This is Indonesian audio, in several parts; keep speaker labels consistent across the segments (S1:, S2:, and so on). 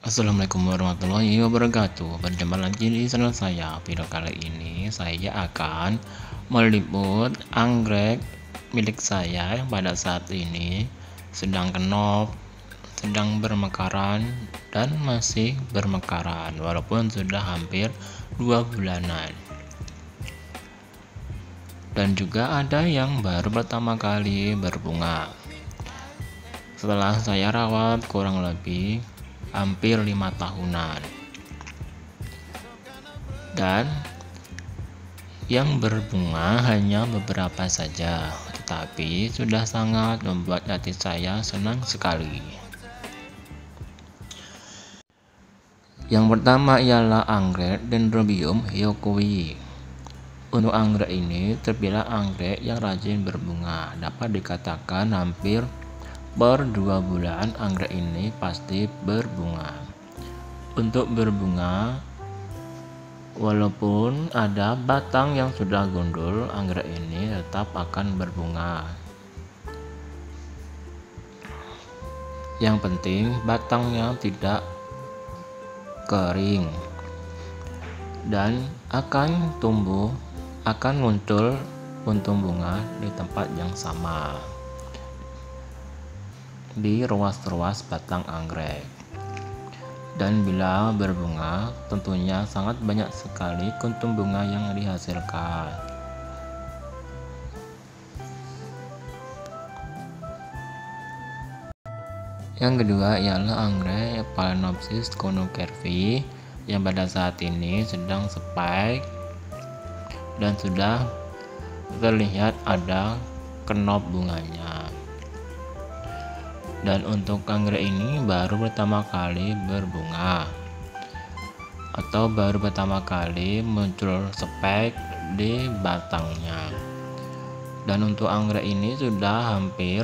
S1: Assalamualaikum warahmatullahi wabarakatuh. Berjumpa lagi di channel saya. Video kali ini saya akan meliput anggrek milik saya yang pada saat ini sedang kenop, sedang bermekaran dan masih bermekaran walaupun sudah hampir 2 bulanan. Dan juga ada yang baru pertama kali berbunga. Setelah saya rawat kurang lebih hampir 5 tahunan, dan yang berbunga hanya beberapa saja, tetapi sudah sangat membuat hati saya senang sekali. Yang pertama ialah anggrek Dendrobium hyokui. Untuk anggrek ini terbilang anggrek yang rajin berbunga. Dapat dikatakan hampir per 2 bulan anggrek ini pasti berbunga. Untuk berbunga, walaupun ada batang yang sudah gundul, anggrek ini tetap akan berbunga. Yang penting batangnya tidak kering dan akan muncul puntung bunga di tempat yang sama, di ruas-ruas batang anggrek. Dan bila berbunga, tentunya sangat banyak sekali kuntum bunga yang dihasilkan. Yang kedua ialah anggrek Phalaenopsis conocervi yang pada saat ini sedang spike dan sudah terlihat ada kenop bunganya. Dan untuk anggrek ini baru pertama kali berbunga atau baru pertama kali muncul spek di batangnya. Dan untuk anggrek ini sudah hampir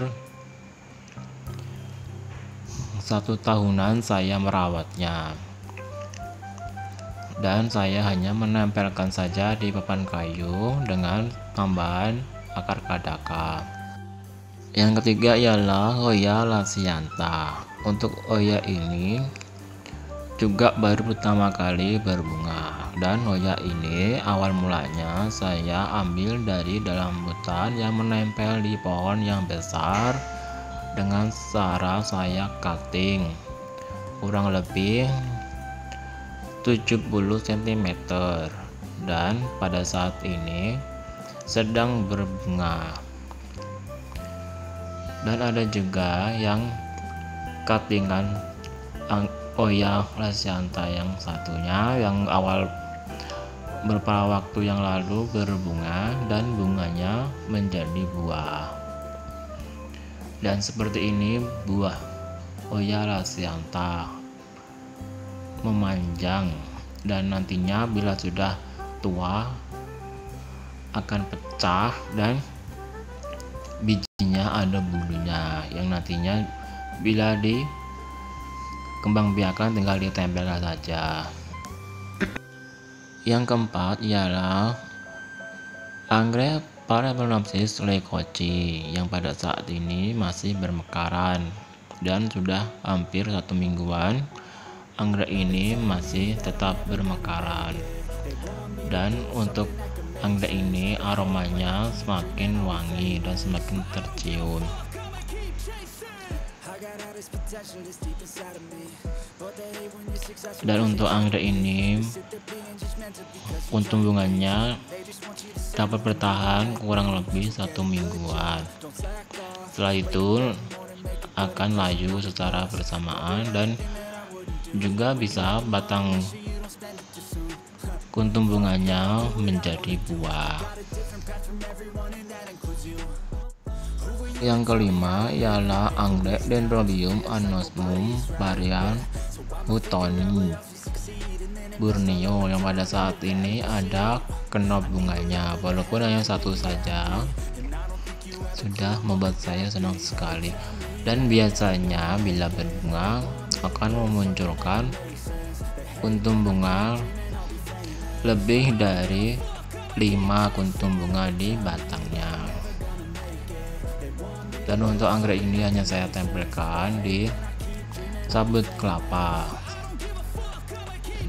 S1: 1 tahunan saya merawatnya, dan saya hanya menempelkan saja di papan kayu dengan tambahan akar kadaka. Yang ketiga ialah Hoya lasiantha. Untuk Hoya ini juga baru pertama kali berbunga, dan Hoya ini awal mulanya saya ambil dari dalam hutan yang menempel di pohon yang besar dengan cara saya cutting kurang lebih 70 cm, dan pada saat ini sedang berbunga. Dan ada juga yang cuttingan Hoya lasiantha yang satunya yang awal beberapa waktu yang lalu berbunga dan bunganya menjadi buah. Dan seperti ini buah Hoya lasiantha memanjang, dan nantinya bila sudah tua akan pecah dan bijinya ada bulunya yang nantinya bila dikembangbiakan tinggal ditempelkan saja. Yang keempat ialah anggrek Phalaenopsis leucochi yang pada saat ini masih bermekaran dan sudah hampir 1 mingguan. Anggrek ini masih tetap bermekaran, dan untuk anggrek ini aromanya semakin wangi dan semakin tercium. Dan untuk anggrek ini puntung bunganya dapat bertahan kurang lebih 1 mingguan. Setelah itu akan layu secara bersamaan, dan juga bisa batang kuntum bunganya menjadi buah. Yang kelima ialah anggrek Dendrobium anosmum varian Huttoni Borneo yang pada saat ini ada kenop bunganya, walaupun hanya satu saja, sudah membuat saya senang sekali. Dan biasanya bila berbunga akan memunculkan kuntum bunga lebih dari 5 kuntum bunga di batangnya. Dan untuk anggrek ini hanya saya tempelkan di sabut kelapa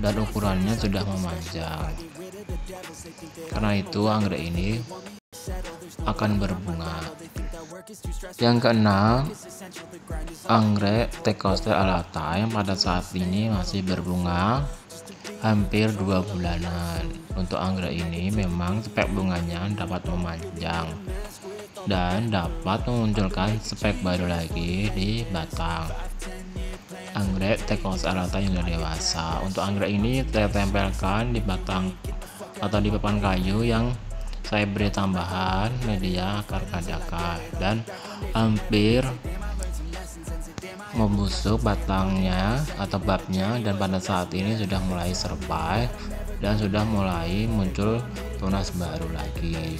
S1: dan ukurannya sudah memanjang. Karena itu anggrek ini akan berbunga. Yang keenam, anggrek Thecoster alata yang pada saat ini masih berbunga hampir 2 bulanan. Untuk anggrek ini memang spek bunganya dapat memanjang dan dapat memunculkan spek baru lagi di batang. Anggrek Thecoster alata yang sudah dewasa. Untuk anggrek ini saya tempelkan di batang atau di papan kayu yang saya beri tambahan media akar kadaka dan hampir membusuk batangnya atau babnya, dan pada saat ini sudah mulai serpai dan sudah mulai muncul tunas baru lagi.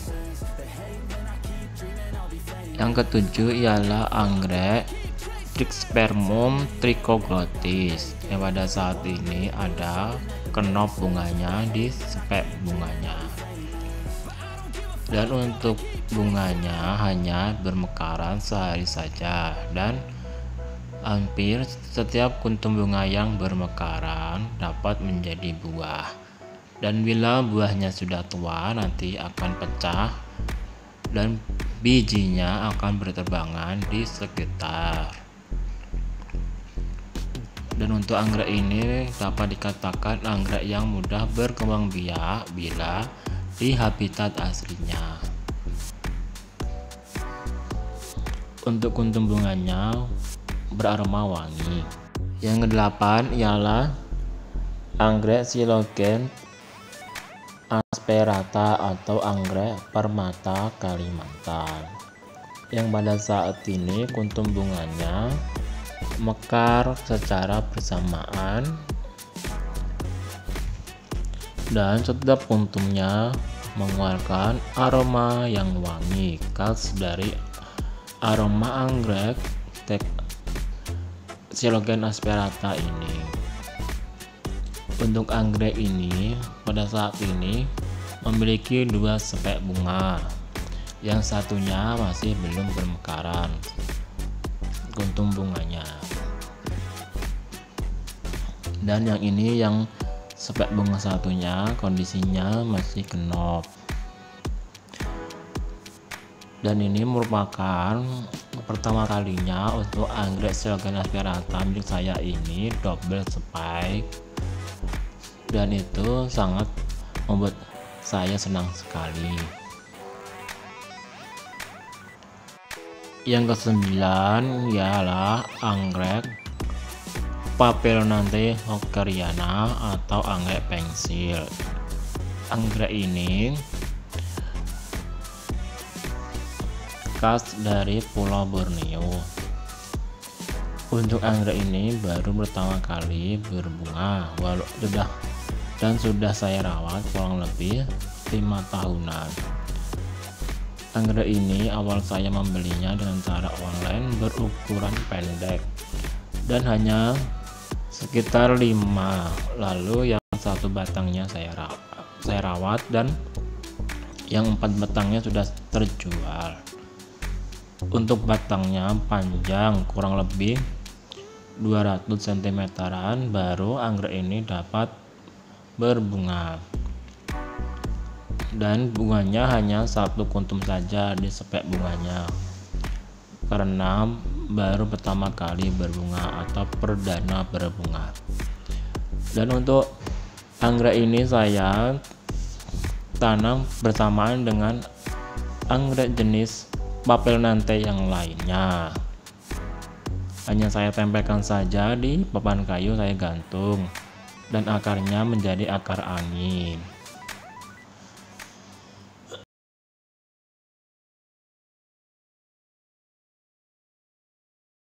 S1: Yang ketujuh ialah anggrek Trichospermum trichoglottis yang pada saat ini ada kenop bunganya di spek bunganya, dan untuk bunganya hanya bermekaran sehari saja, dan hampir setiap kuntum bunga yang bermekaran dapat menjadi buah, dan bila buahnya sudah tua nanti akan pecah dan bijinya akan berterbangan di sekitar. Dan untuk anggrek ini dapat dikatakan anggrek yang mudah berkembang biak bila di habitat aslinya. Untuk kuntum bunganya beraroma wangi. Yang kedelapan ialah anggrek Silogen asperata atau anggrek permata Kalimantan, yang pada saat ini kuntum bunganya mekar secara bersamaan dan setiap kuntumnya mengeluarkan aroma yang wangi khas dari aroma anggrek Silogen asperata ini. Untuk anggrek ini pada saat ini memiliki 2 spek bunga, yang satunya masih belum bermekaran kuntum bunganya, dan yang ini yang spek bunga satunya kondisinya masih kenop. Dan ini merupakan pertama kalinya untuk anggrek Silogen asperata milik saya ini double spike, dan itu sangat membuat saya senang sekali. Yang kesembilan ialah anggrek Papilionanthe hockeriana atau anggrek pensil. Anggrek ini khas dari Pulau Borneo. Untuk anggrek ini baru pertama kali berbunga sudah saya rawat kurang lebih 5 tahunan. Anggrek ini awal saya membelinya dengan cara online berukuran pendek dan hanya sekitar 5, lalu yang 1 batangnya saya rawat dan yang 4 batangnya sudah terjual. Untuk batangnya panjang kurang lebih 200 cm-an baru anggrek ini dapat berbunga, dan bunganya hanya 1 kuntum saja di spek bunganya karena baru pertama kali berbunga atau perdana berbunga. Dan untuk anggrek ini saya tanam bersamaan dengan anggrek jenis Papilionanthe yang lainnya. Hanya saya tempelkan saja di papan kayu, saya gantung dan akarnya menjadi akar angin.